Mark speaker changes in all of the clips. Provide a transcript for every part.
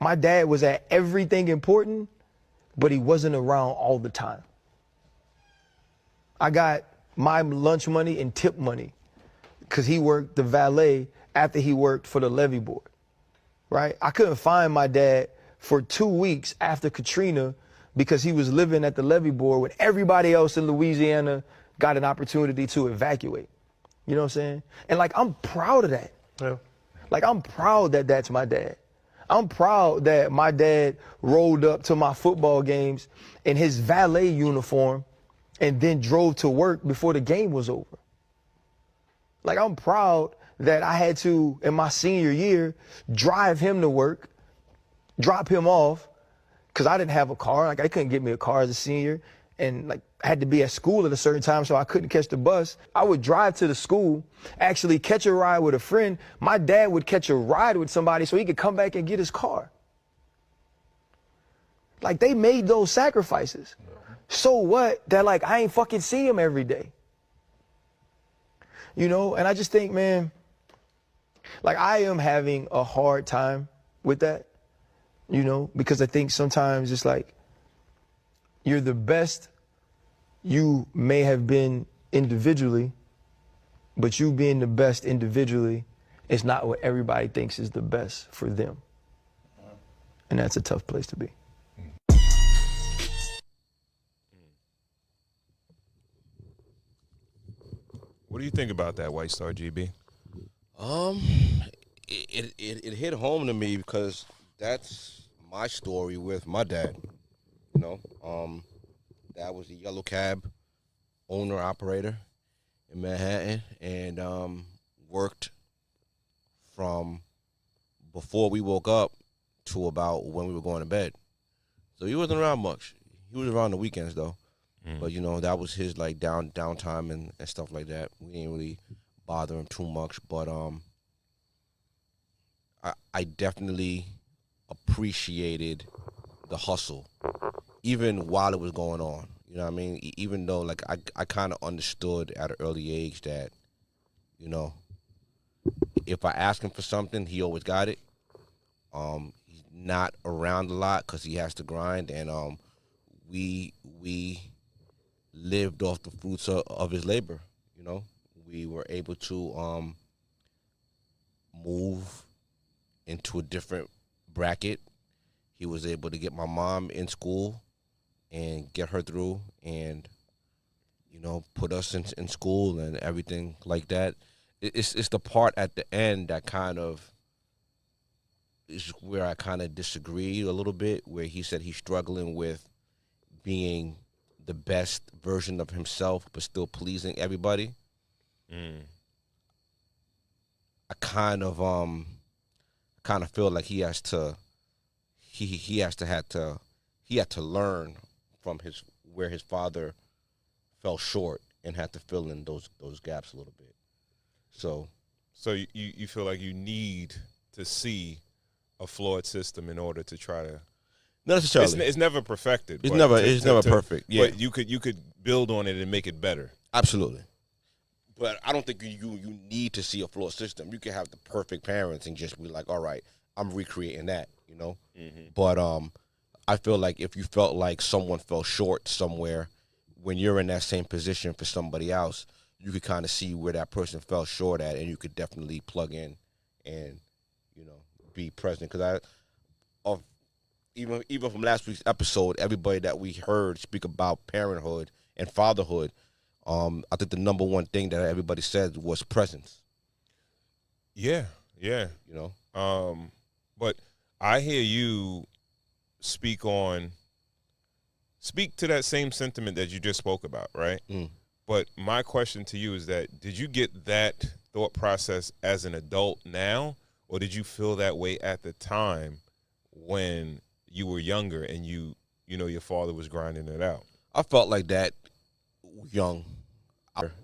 Speaker 1: My dad was at everything important, but he wasn't around all the time. I got my lunch money and tip money because he worked the valet after he worked for the levee board, right? I couldn't find my dad for 2 weeks after Katrina because he was living at the levee board when everybody else in Louisiana got an opportunity to evacuate. You know what I'm saying? And like, I'm proud of that.
Speaker 2: Yeah.
Speaker 1: Like, I'm proud that that's my dad. I'm proud that my dad rolled up to my football games in his valet uniform and then drove to work before the game was over. Like, I'm proud that I had to, in my senior year, drive him to work, drop him off, because I didn't have a car. Like, I couldn't get me a car as a senior, and like, I had to be at school at a certain time, so I couldn't catch the bus. I would drive to the school, actually catch a ride with a friend. My dad would catch a ride with somebody so he could come back and get his car. Like, they made those sacrifices. So what that, like, I ain't fucking see him every day. You know, and I just think, man, like, I am having a hard time with that, you know, because I think sometimes it's like, you're the best you may have been individually, but you being the best individually is not what everybody thinks is the best for them. And that's a tough place to be.
Speaker 3: What do you think about that, White Star GB?
Speaker 4: It hit home to me because that's my story with my dad. You know, dad was a yellow cab owner operator in Manhattan, and worked from before we woke up to about when we were going to bed. So he wasn't around much. He was around the weekends though. But, you know, that was his, like, downtime and stuff like that. We didn't really bother him too much. But I definitely appreciated the hustle, even while it was going on. You know what I mean? Even though, like, I kind of understood at an early age that, you know, if I ask him for something, he always got it. He's not around a lot because he has to grind. And we lived off the fruits of his labor. You know, we were able to move into a different bracket. He was able to get my mom in school and get her through, and, you know, put us in school and everything like that. It's the part at the end that kind of is where I kind of disagreed a little bit, where he said he's struggling with being the best version of himself, but still pleasing everybody. I kind of feel like he had to learn from where his father fell short and had to fill in those gaps a little bit. So
Speaker 3: you feel like you need to see a flawed system in order to try to.
Speaker 4: Not necessarily.
Speaker 3: It's never perfected.
Speaker 4: It's never perfect. Yeah.
Speaker 3: But you could build on it and make it better.
Speaker 4: Absolutely. But I don't think you need to see a flawed system. You can have the perfect parents and just be like, all right, I'm recreating that, you know? Mm-hmm. But I feel like if you felt like someone fell short somewhere, when you're in that same position for somebody else, you could kind of see where that person fell short at, and you could definitely plug in and, you know, be present. Because even from last week's episode, everybody that we heard speak about parenthood and fatherhood, I think the number one thing that everybody said was presence.
Speaker 3: Yeah.
Speaker 4: You know?
Speaker 3: But I hear you speak to that same sentiment that you just spoke about, right? But my question to you is that, did you get that thought process as an adult now, or did you feel that way at the time when you were younger and you know your father was grinding it out?
Speaker 4: I felt like that young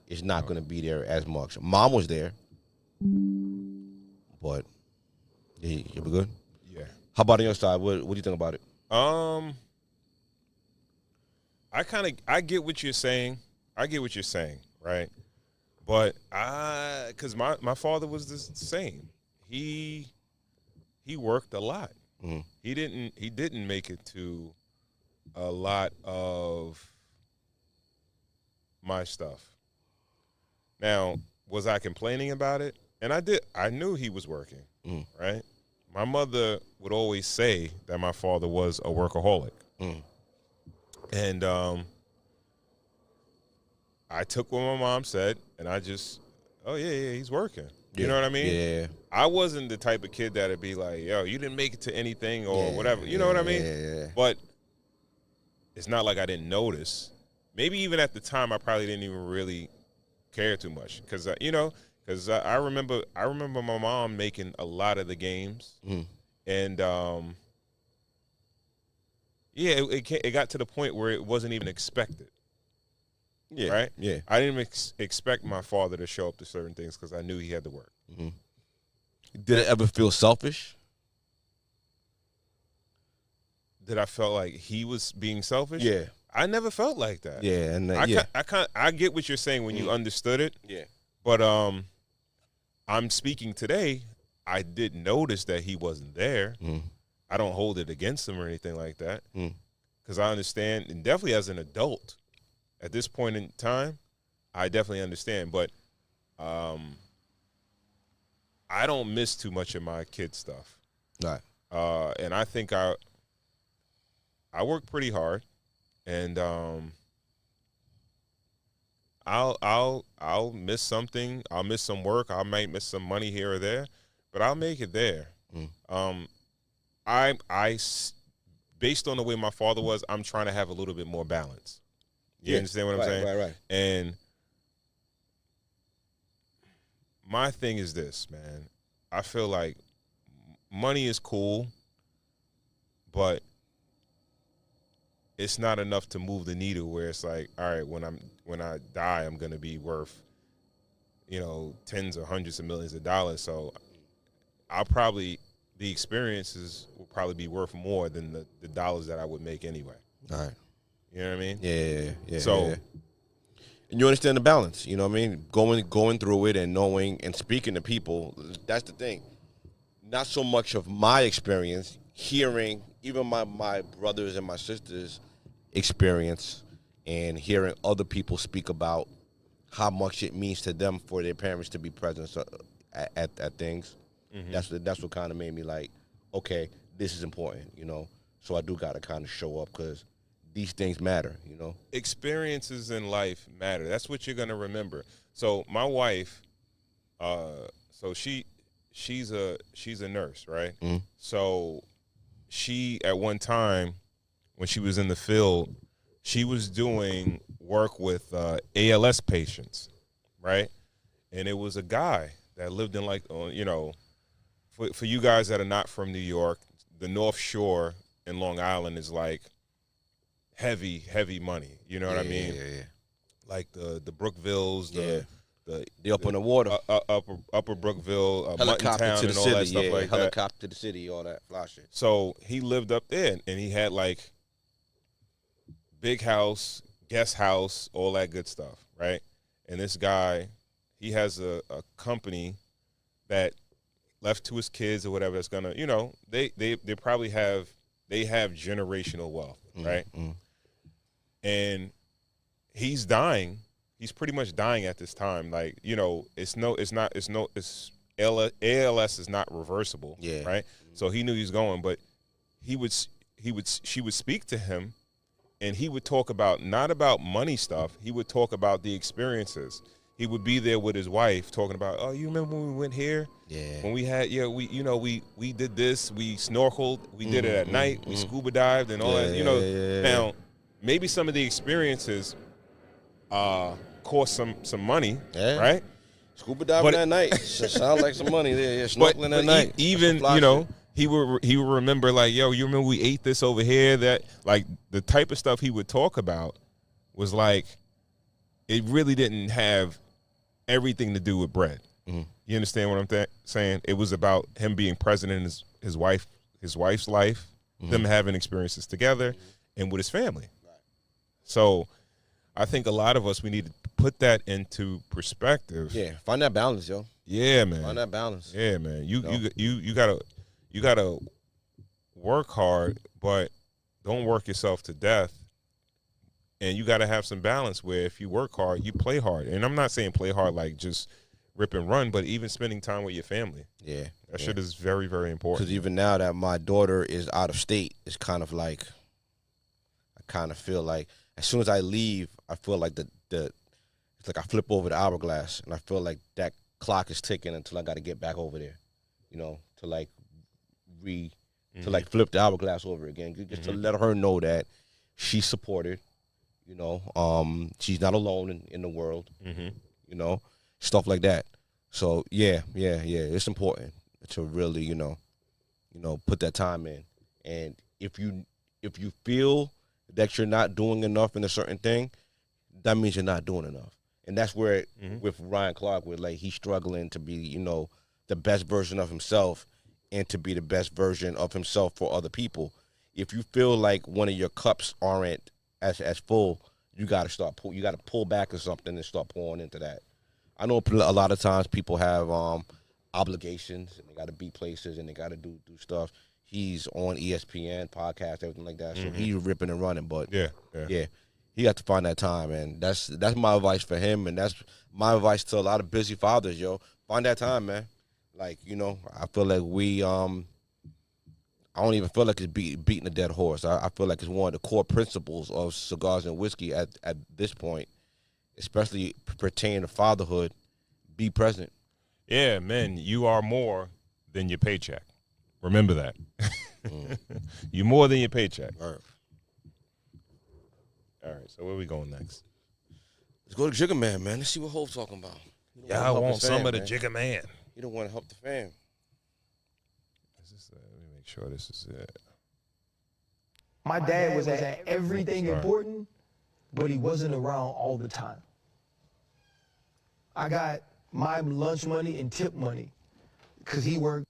Speaker 4: is not going to be there as much. Mom was there, but you be good?
Speaker 3: Yeah.
Speaker 4: How about on your side? What do you think about it?
Speaker 3: I get what you're saying. Right? But because my father was the same. He worked a lot. He didn't make it to a lot of my stuff. Now, was I complaining about it? And I did. I knew he was working, right? My mother would always say that my father was a workaholic. And I took what my mom said, and I just, oh, yeah, he's working. You know what I mean?
Speaker 4: Yeah.
Speaker 3: I wasn't the type of kid that would be like, yo, you didn't make it to anything or whatever. You know what I mean?
Speaker 4: Yeah.
Speaker 3: But it's not like I didn't notice. Maybe even at the time, I probably didn't even really care too much because, I remember my mom making a lot of the games. And, it got to the point where it wasn't even expected.
Speaker 4: Yeah.
Speaker 3: Right?
Speaker 4: Yeah.
Speaker 3: I didn't expect my father to show up to certain things because I knew he had to work.
Speaker 4: Did it ever feel selfish?
Speaker 3: Did I feel like he was being selfish?
Speaker 4: Yeah.
Speaker 3: I never felt like that.
Speaker 4: Yeah. And
Speaker 3: I get what you're saying when you understood it.
Speaker 4: Yeah.
Speaker 3: But I'm speaking today. I did notice that he wasn't there. I don't hold it against him or anything like that because I understand, and definitely as an adult at this point in time, I definitely understand. But I don't miss too much of my kid stuff.
Speaker 4: Right.
Speaker 3: And I think I work pretty hard, and I'll miss something. I'll miss some work. I might miss some money here or there, but I'll make it there. Based on the way my father was, I'm trying to have a little bit more balance. You understand what I'm saying?
Speaker 4: Right.
Speaker 3: And my thing is this, man. I feel like money is cool, but it's not enough to move the needle where it's like, all right, when I die, I'm gonna be worth, tens or hundreds of millions of dollars. So the experiences will probably be worth more than the dollars that I would make anyway.
Speaker 4: All right.
Speaker 3: You know what I mean?
Speaker 4: Yeah.
Speaker 3: So,
Speaker 4: and you understand the balance. You know what I mean? Going through it and knowing and speaking to people. That's the thing. Not so much of my experience, hearing even my brothers and my sisters' experience, and hearing other people speak about how much it means to them for their parents to be present at things. That's what kind of made me like, okay, this is important, So I do got to kind of show up because these things matter,
Speaker 3: Experiences in life matter. That's what you're gonna remember. So my wife, she's a nurse, right? So she at one time, when she was in the field, she was doing work with ALS patients, right? And it was a guy that lived in for you guys that are not from New York, the North Shore in Long Island is like heavy money. You know what I mean?
Speaker 4: Yeah.
Speaker 3: Like the Brookvilles,
Speaker 4: the up on the water,
Speaker 3: upper Brookville,
Speaker 4: helicopter
Speaker 3: Muttontown,
Speaker 4: to the
Speaker 3: and all
Speaker 4: city,
Speaker 3: that stuff like that.
Speaker 4: Helicopter to the city, all that fly shit.
Speaker 3: So he lived up there, and he had like big house, guest house, all that good stuff, right? And this guy, he has a company that left to his kids or whatever that's gonna, they probably have generational wealth, right? And he's dying. He's pretty much dying at this time. Like, ALS is not reversible, right? So he knew he was going, but she would speak to him, and he would talk not about money stuff. He would talk about the experiences. He would be there with his wife talking about, oh, you remember when we went here?
Speaker 4: Yeah.
Speaker 3: When we had, we did this, we snorkeled, we did it at night, we scuba dived and all that, Now, maybe some of the experiences cost some money, right?
Speaker 4: Scuba diving at night. Sounds like some money there. Yeah, snorkeling at night.
Speaker 3: Even, he would remember like, yo, you remember we ate this over here? That, like, the type of stuff he would talk about was like, it really didn't have everything to do with bread. You understand what I'm saying? It was about him being present in his wife's life, them having experiences together, and with his family. So I think a lot of us, we need to put that into perspective.
Speaker 4: Yeah, find that balance, yo.
Speaker 3: Yeah, man.
Speaker 4: Find that balance.
Speaker 3: Yeah, man. You gotta work hard, but don't work yourself to death. And you got to have some balance where if you work hard, you play hard. And I'm not saying play hard like just rip and run, but even spending time with your family.
Speaker 4: Yeah.
Speaker 3: That shit is very, very important.
Speaker 4: Because even now that my daughter is out of state, it's kind of like, I kind of feel like as soon as I leave, I feel like it's like I flip over the hourglass, and I feel like that clock is ticking until I got to get back over there, you know, to like to like flip the hourglass over again, just to let her know that she's supported, you know, she's not alone in the world, you know, stuff like that. So yeah, it's important to really, you know, put that time in. And if you feel that you're not doing enough in a certain thing, that means you're not doing enough. And that's where with Ryan Clark, where like he's struggling to be, you know, the best version of himself and to be the best version of himself for other people. If you feel like one of your cups aren't as full, you got to pull back or something and start pouring into that. I know a lot of times people have obligations and they got to be places and they got to do stuff. He's on ESPN podcast, everything like that. So he's ripping and running, but yeah, he got to find that time, and that's my advice for him, and that's my advice to a lot of busy fathers, yo. Find that time, man. Like, you know, I feel like I don't even feel like it's beating a dead horse. I feel like it's one of the core principles of Cigars and Whiskey at this point, especially pertaining to fatherhood. Be present.
Speaker 3: Yeah, men, you are more than your paycheck. Remember that. You're more than your paycheck.
Speaker 4: All
Speaker 3: right, so where we going next?
Speaker 4: Let's go to Jigga Man, man. Let's see what Hope's talking about.
Speaker 3: Yeah, I want some of the Jigga Man.
Speaker 4: You don't want to help the fam.
Speaker 3: Let me make sure this is it.
Speaker 1: My dad was at everything important, but he wasn't around all the time. I got my lunch money and tip money because he worked.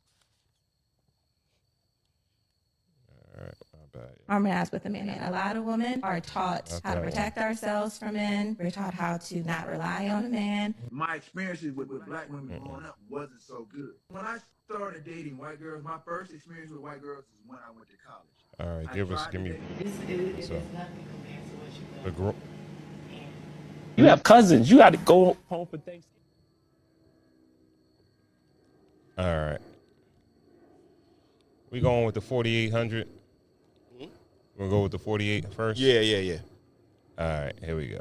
Speaker 3: All right, my bad.
Speaker 2: Harmonize with a man. A lot of women are taught how to protect ourselves from men. We're taught how to not rely on a man.
Speaker 5: My experiences with black women growing up wasn't so good. When I started dating white girls, my first experience with white girls is when I went to college.
Speaker 3: All right, give me.
Speaker 6: It's nothing compared to what you
Speaker 3: The group.
Speaker 7: You have cousins. You got to go home for Thanksgiving.
Speaker 3: All right. We going with the 4800. We'll go with the 48 first.
Speaker 4: Yeah.
Speaker 3: All right, here we go.